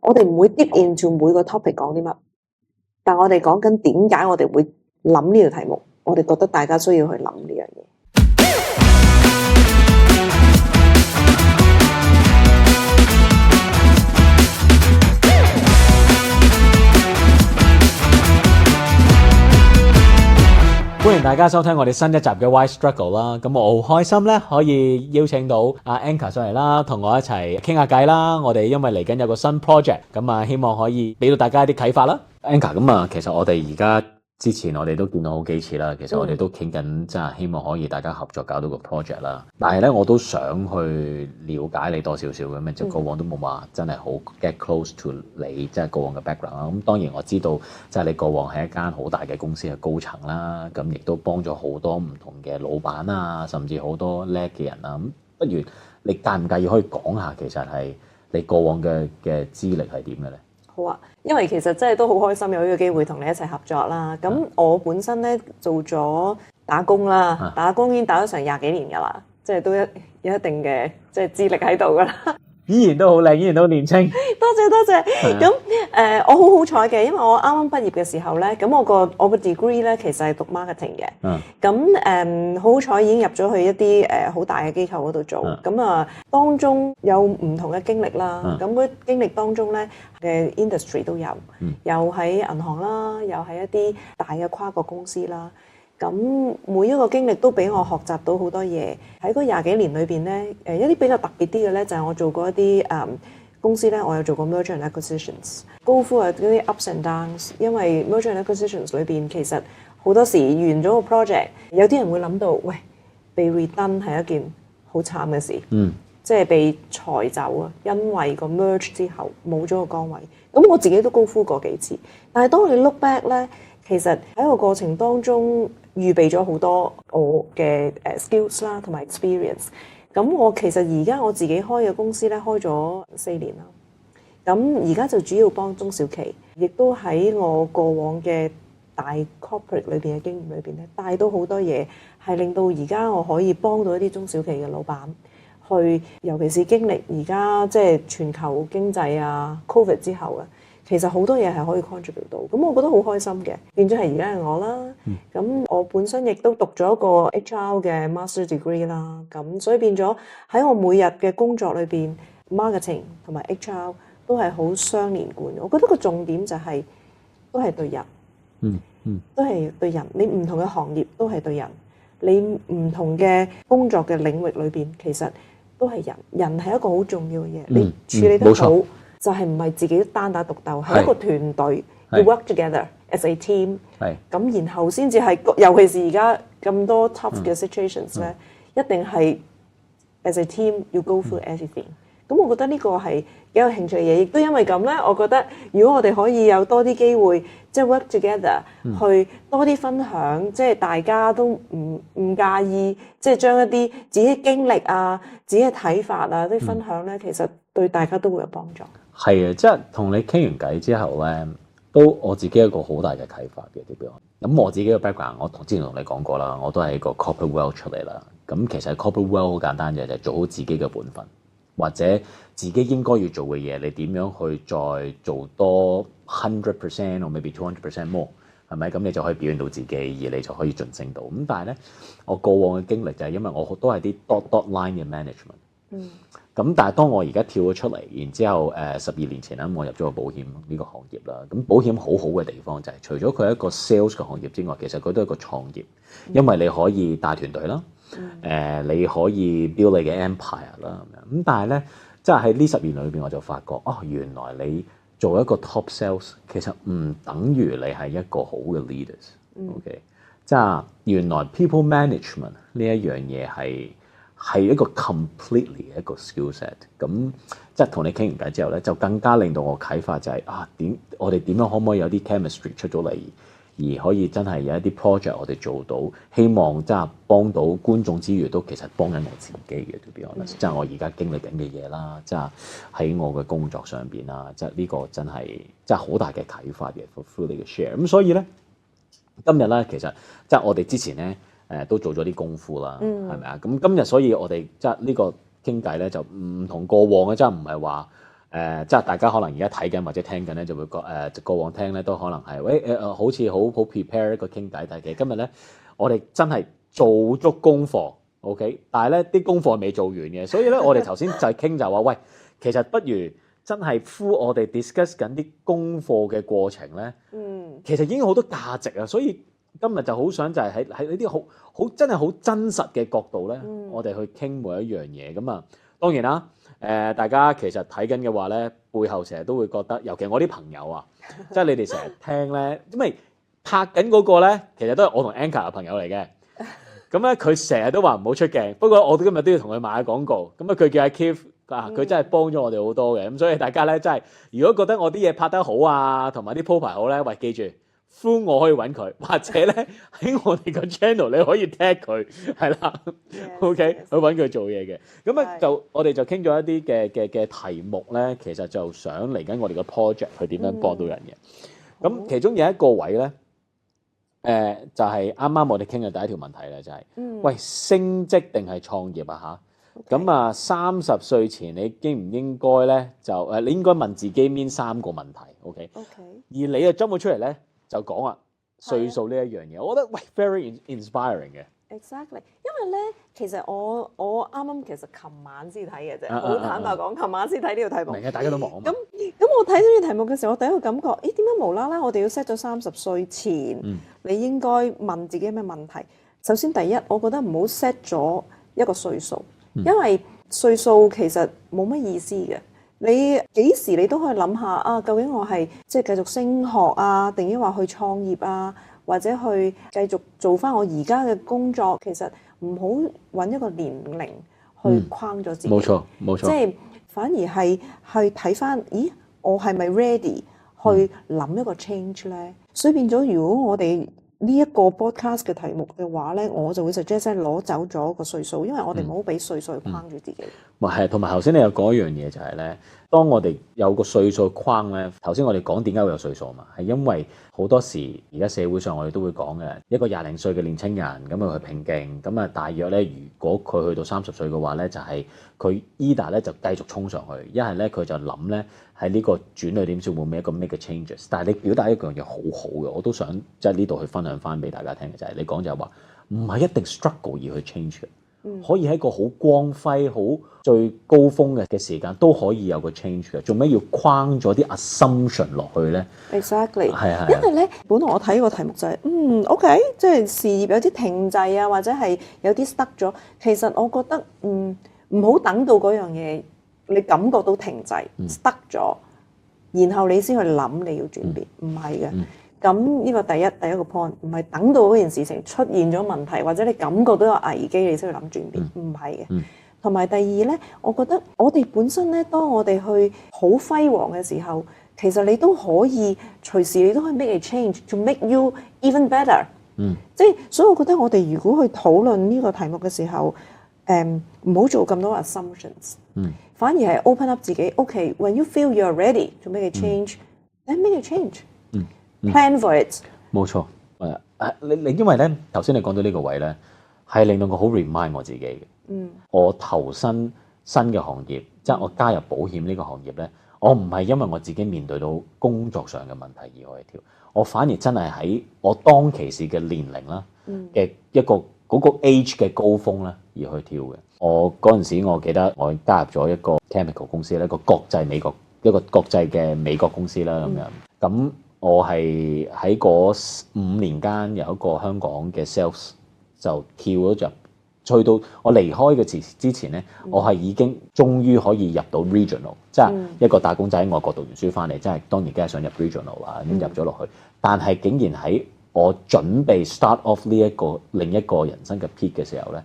我哋唔會 deep into 每個 topic 講啲乜，但我哋講緊點解我哋會諗呢條題目，我哋覺得大家需要去諗呢樣嘢。歡迎大家收聽我哋新一集嘅 Why Struggle 啦，咁我好開心咧可以邀請到阿 Anchor 上嚟啦，同我一齊傾下偈啦。我哋因為嚟緊有個新 project，咁啊希望可以俾到大家一啲啟發啦。Anchor， 咁啊其實我哋而家之前我哋都見到好幾次啦，其實我哋都傾緊即係希望可以大家合作搞到個 project 啦。但係咧我都想去了解你多少少嘅，即係過往都冇話真係好 get close to 你即係過往嘅 background 啦。咁當然我知道即係你過往係一間好大嘅公司嘅高層啦，咁亦都幫咗好多唔同嘅老闆啊，甚至好多叻嘅人啊。咁不如你介唔介意可以講下其實係你過往嘅資歷係點嘅咧？好啊，因為其實真係都好開心有呢個機會同你一齊合作啦。咁我本身咧做咗打工啦，打工已經打咗成20幾年㗎啦，即係都有一定嘅即係資歷喺度㗎啦。依然都好靚，依然都年青。多謝。咁我好好彩嘅，因為我啱啱畢業嘅時候咧，咁我個 degree 咧其實係讀 marketing 嘅。咁好彩已經入咗去一啲好大嘅機構嗰度做。咁當中有唔同嘅經歷啦。咁嗰經歷當中咧嘅 industry 都有，又喺銀行啦，又喺一啲大嘅跨國公司啦。咁每一個經歷都俾我學習到好多嘢。喺嗰20幾年裏邊咧，一啲比較特別啲嘅咧，就係我做過一啲公司咧，我有做過 merger and acquisitions， 高呼嗰啲 ups and downs。因為 merger and acquisitions 裏邊其實好多時完咗個 project， 有啲人會諗到，喂，被 redone 係一件好慘嘅事，即係被裁走啊，因為個 merge 之後冇咗個崗位。咁我自己都高呼過幾次，但係當你 look back 咧，其實喺個過程當中預備咗好多我嘅skills 啦，同埋 experience。咁我其實而家我自己開嘅公司咧，開咗4年啦。咁而家就主要幫中小企，亦都喺我過往嘅大 corporate 裏邊嘅經驗裏邊咧，帶到好多嘢，係令到而家我可以幫到一啲中小企嘅老闆去，尤其是經歷而家即係全球經濟啊 COVID 之後啊。其實好多嘢係可以 contribute 到，咁我覺得好開心嘅，變咗係而家係我啦。咁我本身亦都讀咗一個 HR 嘅 master degree 啦，咁所以變咗喺我每日嘅工作裏邊 ，marketing 同埋 HR 都係好相連貫。我覺得個重點就係都係對人，都係對人。你唔同嘅行業都係對人，你唔同嘅工作嘅領域裏邊，其實都係人。人係一個好重要嘅嘢，你處理得好。就係唔係自己單打獨鬥，係一個團隊，要 work together as a team。咁然後先至係，尤其是而家咁多 tough 嘅 situations 咧，一定係 as a team 要 go through everything。咁我覺得呢個係幾有興趣嘅嘢，亦都因為咁咧，我覺得如果我哋可以有多啲機會，即係 work together，去多啲分享，即係大家都唔介意，即係將一啲自己經歷啊、自己嘅睇法啊啲分享咧，其實對大家都會有幫助。係啊，即係同你傾完偈之後咧，都我自己一個好大嘅啟發嘅。點樣？咁我自己嘅 background，我之前同你講過啦，我都係一個 corporate world 出嚟啦。咁其實 corporate world 好簡單嘅，就係做好自己嘅本分，或者自己應該要做嘅嘢，你點樣去再做多100% or maybe 200% more， 係咪？咁你就可以表現到自己，而你就可以晉升到。咁但係咧，我過往嘅經歷就係因為我都係啲 dot line 嘅 management。咁但係當我而家跳咗出嚟，然之後12年前啦，我入咗個保險呢個行業啦。咁保險好好嘅地方就係，除咗佢係一個 sales 嘅行業之外，其實佢都係一個創業，因為你可以帶團隊啦，你可以 build 你嘅 empire 啦咁樣。咁但係咧，即係喺呢10年裏邊，我就發覺原來你做一個 top sales 其實唔等於你係一個好嘅 leaders。OK，即係原來 people management 呢一樣嘢係一個 completely 一個 skill set。咁即係同你傾完偈之後咧，就更加令到我啟發就係我哋點樣可唔可以有啲 chemistry 出咗嚟，而可以真係有一啲 project 我哋做到，希望即係幫到觀眾之餘，都其實幫緊我自己嘅。to be honest，即係我而家經歷緊嘅嘢啦，即係喺我嘅工作上邊啦，即係呢個真係即係好大嘅啟發嘅 for through 你嘅 share。咁所以咧，今日咧其實即係我哋之前咧。都做咗啲功夫啦，係咪啊？咁今日所以我哋即係呢個傾偈咧就唔同過往嘅，即係唔係話即係大家可能而家睇緊或者聽緊咧，就會過往聽咧都可能係好似好 prepare 一個傾偈，但係其實今日咧我哋真係做足功課 ，OK， 但係咧啲功課未做完嘅，所以咧我哋頭先就係傾就話喂，其實不如真係我哋 discuss 緊啲功課嘅過程咧，其實已經好多價值啊，所以今日就好想就係喺呢啲好真係好真實嘅角度咧，我哋去傾每一樣嘢咁啊，當然啦。大家其實睇緊嘅話咧，背後成日都會覺得，尤其我啲朋友啊，即係你哋成日聽咧，因為拍緊嗰個咧，其實都係我同 Anchor 嘅朋友嚟嘅。咁咧，佢成日都話唔好出鏡，不過我今日都要同佢買下廣告。咁啊，佢叫阿 Keith 佢真係幫咗我哋好多嘅。咁所以大家咧，真係如果覺得我啲嘢拍得好啊，同埋啲鋪排好咧，喂，記住。呼我可以揾佢，或者咧喺我哋個 channel 你可以 tag 佢，係啦 ，OK， 去揾佢做嘢嘅。咁啊就我哋就傾咗一啲嘅題目咧，其實就想嚟緊我哋個 project 去點樣幫到人嘅。咁其中有一個位咧，就係啱啱我哋傾嘅第一條問題咧，就係喂升職定係創業啊嚇？咁啊30歲前你應唔應該咧就你應該問自己邊3個問題 ，OK？ 而你就執咗出嚟咧。就講啊，歲數呢一樣嘢，我覺得喂 very inspiring 嘅。Exactly，因為咧，其實我啱其實琴晚先睇嘅啫，好坦白講，琴晚先睇呢個題目。明嘅，大家都忙啊嘛。咁我睇到呢個題目嘅時候，我第一個感覺，點解無啦啦我哋要 set 咗30歲前，你應該問自己咩問題？首先第一，我覺得唔好 set 咗一個歲數，因為歲數其實冇乜意思嘅。你幾時你都可以諗下啊？究竟我係即係繼續升學啊，定抑或去創業啊，或者去繼續做翻我而家嘅工作？其實唔好揾一個年齡去框咗自己。冇錯，冇錯。即係反而係去睇翻，咦，我係咪 ready 去諗一個 change 咧？所以變咗，如果我哋呢一個 podcast 嘅題目嘅話咧，我就會 suggest 攞走咗個歲數，因為我哋唔好俾歲數去框住自己。係，同埋頭先你有講一樣嘢就係咧，當我哋有個歲數框咧，頭先我哋講點解會有歲數嘛？係因為好多時而家社會上我哋都會講嘅，一個20零歲嘅年青人咁啊去拼勁，咁啊大約咧，如果佢去到30歲嘅話咧，就係佢 either 咧就繼續衝上去，一係咧佢就諗咧喺呢個轉捩點先會唔會一個 make a changes。但係你表達一樣嘢好好嘅，我都想即係呢度去分享翻俾大家聽嘅就係你講就係話唔係一定 struggle 而去 change 嘅。可以喺個好光輝、好最高峰嘅時間都可以有個 change 嘅，做咩要框咗啲 assumption 落去咧 ？Exactly，係因為咧，本來我睇個題目就係OK，即係事業有啲停滯啊，或者係有啲 stuck 咗。其實我覺得唔好等到嗰樣嘢你感覺到停滯 stuck 咗，然後你先去諗你要轉變，唔係嘅。咁呢個第一個 point 唔係等到嗰件事情出現咗問題，或者你感覺到有危機，你先去諗轉變，唔係嘅。同埋第二咧，我覺得我哋本身咧，當我哋去好輝煌嘅時候，其實你都可以隨時你都可以 make a change to make you even better。即係所以，我覺得我哋如果去討論呢個題目嘅時候，唔好做咁多 assumptions，反而係 open up 自己。OK，when you feel you are ready to make a change，then make a change。Plan for it。冇錯，你因為咧頭先你講到呢個位咧，係令到我好 remind 我自己嘅。我投身新嘅行業，即係我加入保險呢個行業咧，我唔係因為我自己面對到工作上嘅問題而我去跳，我反而真係喺我當其時嘅年齡啦嘅一個嗰個 age 嘅高峰咧而去跳嘅。我嗰陣時我記得我加入咗一個 chemical 公司咧，一個國際嘅美國公司啦咁樣咁。我係喺嗰5年間有一個香港嘅 sales 就跳咗去到我離開嘅之前咧，我係已經終於可以入到 regional，即係一個打工仔喺外國讀完書翻嚟，即係當然梗係想入 regional 啦，咁入咗落去。但係竟然喺我準備 start off 呢另一個人生嘅 peak 嘅時候咧，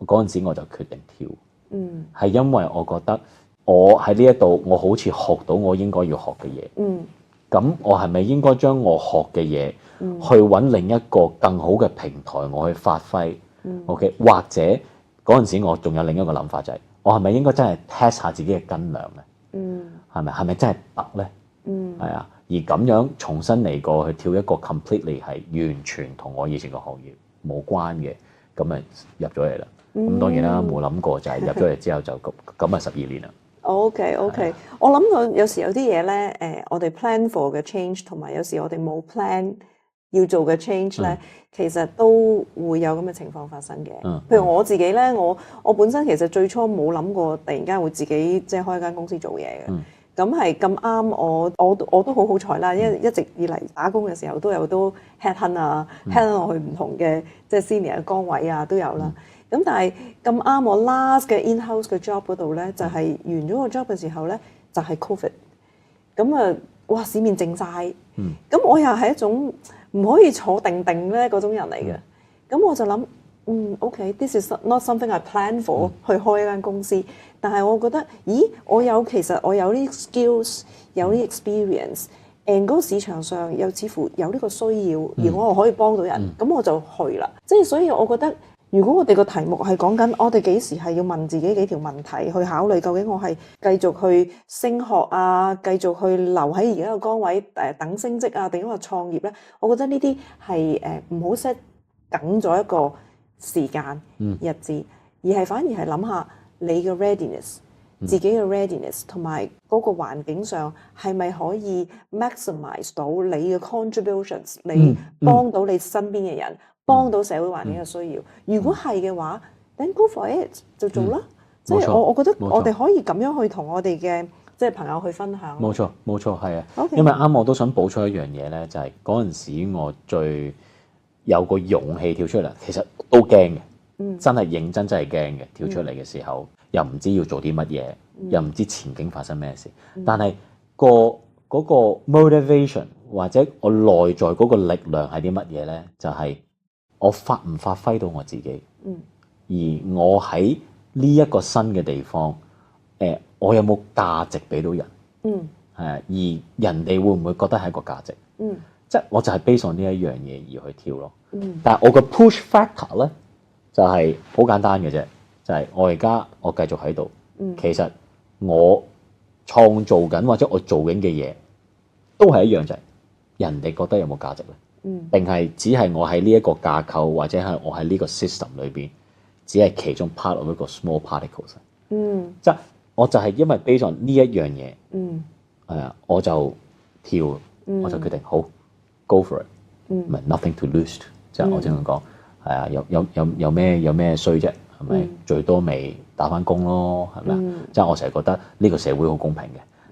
嗰陣時我就決定跳。係因為我覺得我喺呢一度，我好似學到我應該要學嘅嘢。咁我係咪應該將我學嘅嘢去揾另一個更好嘅平台我去發揮？OK， 或者嗰陣時我仲有另一個諗法就係，我係咪應該真係 test 下自己嘅斤兩咧？係咪真係得咧？係啊，而咁樣重新嚟過去跳一個 completely 係完全同我以前個行業冇關嘅，咁咪入咗嚟啦。咁當然啦，冇諗過就係入咗嚟之後就咁12年啦。OK，我諗到有時有啲嘢咧，我哋 plan for 嘅 change，同埋有時我哋冇 plan 要做嘅 change 咧，其實都會有咁嘅情況發生嘅。譬如我自己咧，我本身其實最初冇諗過突然間會自己即係開間公司做嘢嘅。咁係咁啱，我都好彩啦，因為一直以嚟打工嘅時候都有都 headhunt 啊，headhunt 落去唔同嘅即係 senior 嘅崗位啊都有啦。咁但係咁啱我 last 嘅 in-house 嘅 job 嗰度咧，就係完咗個 job 嘅時候咧，就係 COVID。咁啊，哇！市面靜晒。咁我又係一種唔可以坐定定咧嗰種人嚟嘅。咁我就諗，OK，this is not something I plan for 去開一間公司。但係我覺得，其實我有啲 skills， 有啲 experience，and 嗰個市場上又似乎有呢個需要，而我又可以幫到人，咁我就去啦。即係所以，我覺得如果我哋個題目係講緊我哋幾時係要問自己幾條問題，去考慮究竟我係繼續去升學啊，繼續去留喺而家個崗位等升職啊，定係話創業咧？我覺得呢啲係唔好 set 緊咗一個時間日子，而係反而係諗下你嘅 readiness，自己嘅 readiness 同埋嗰個環境上係咪可以 maximize 到你嘅 contributions， 你幫到你身邊嘅人，幫到社會環境嘅需要。如果係嘅話，then go for it 就做啦。即係我覺得我哋可以咁樣去同我哋嘅即係朋友去分享。冇錯，係啊。因為啱我都想補充一樣嘢咧，就係嗰陣時我最有個勇氣跳出嚟，其實都驚嘅。真係認真係驚嘅，跳出嚟嘅時候，又唔知要做啲乜嘢，又唔知前景發生咩事。但係嗰個 motivation 或者我內在嗰個力量係啲乜嘢咧？就係我發唔發揮到我自己。而我喺呢一個新嘅地方，我有冇價值俾到人？而人哋會唔會覺得係一個價值？即係我就係 base on 呢一樣嘢而去跳咯。但係我個 push factor 咧，就係好簡單嘅啫，就係我而家我繼續喺度，其實我創造緊或者我做緊嘅嘢都係一樣，就係人哋覺得有冇價值咧？定係只係我喺呢一個架構或者係我喺呢個 system 裏邊，只係其中 part of 一個 small particles。即係我就係因為 base on 呢一樣嘢，我就跳，我就決定好 go for it，唔係 nothing to lose，即係我正咁講。係啊，有咩衰啫？係咪？最多咪打返工咯，係咪啊？即係我成日覺得呢個社會好公平嘅，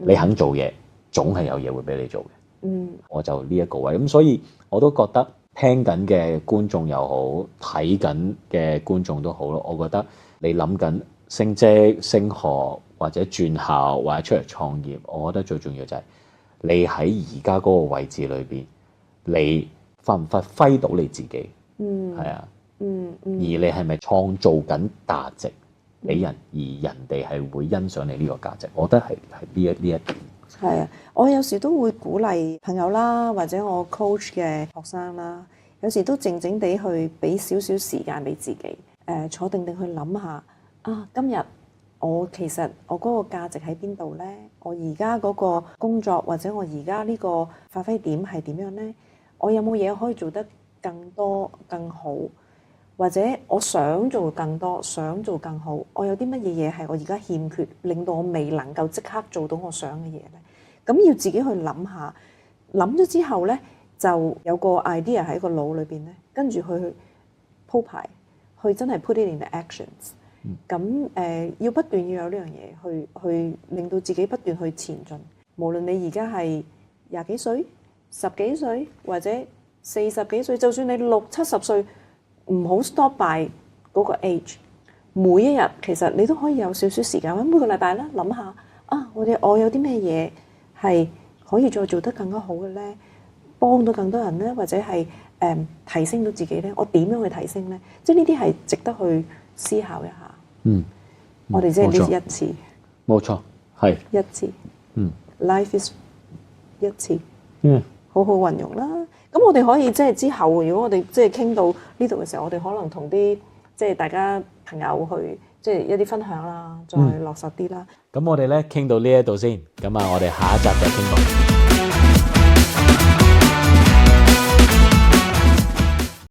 你肯做嘢，總係有嘢會俾你做嘅。我就呢一個位，咁所以我都覺得聽緊嘅觀眾又好，睇緊嘅觀眾都好咯。我覺得你諗緊升職、升學或者轉校或者出嚟創業，我覺得最重要就係你喺而家嗰個位置裏邊，你發唔發揮到你自己？係啊，而你係咪創造緊價值俾人，而人哋係會欣賞你呢個價值？我覺得係呢一點。係啊，我有時都會鼓勵朋友啦，或者我 coach 嘅學生啦，有時都靜靜地去俾少少時間俾自己，坐定定去諗下啊，今日其實我嗰個價值喺邊度呢？我而家嗰個工作或者我而家呢個發揮點係點樣呢？我有冇嘢可以做得更多更好，或者我想做更多，想做更好，我有啲乜嘢嘢係我而家欠缺，令到我未能夠即刻做到我想嘅嘢咧？咁要自己去諗下，諗咗之後咧，就有個 idea 喺個腦裏邊咧，跟住去鋪排，去真係 put it in the actions。咁要不斷要有呢樣嘢，去令到自己不斷去前進。無論你而家係廿幾歲、10幾歲或者40幾歲，就算你60、70歲，唔好 stop by 嗰個 age。每一日其實你都可以有少少時間，每個禮拜啦，諗下啊，我有啲咩嘢係可以再做得更加好嘅咧，幫到更多人咧，或者係提升到自己咧，我點樣去提升咧？即係呢啲係值得去思考一下。我哋即係呢一次，冇錯，係一次。Life is 一次。好好運用啦。咁我哋可以即係之後，如果我哋即係傾到呢度嘅時候，我哋可能同啲即係大家朋友去即係一啲分享啦，再落實啲啦。咁我哋咧傾到呢一度先，咁啊，我哋下一集再傾過。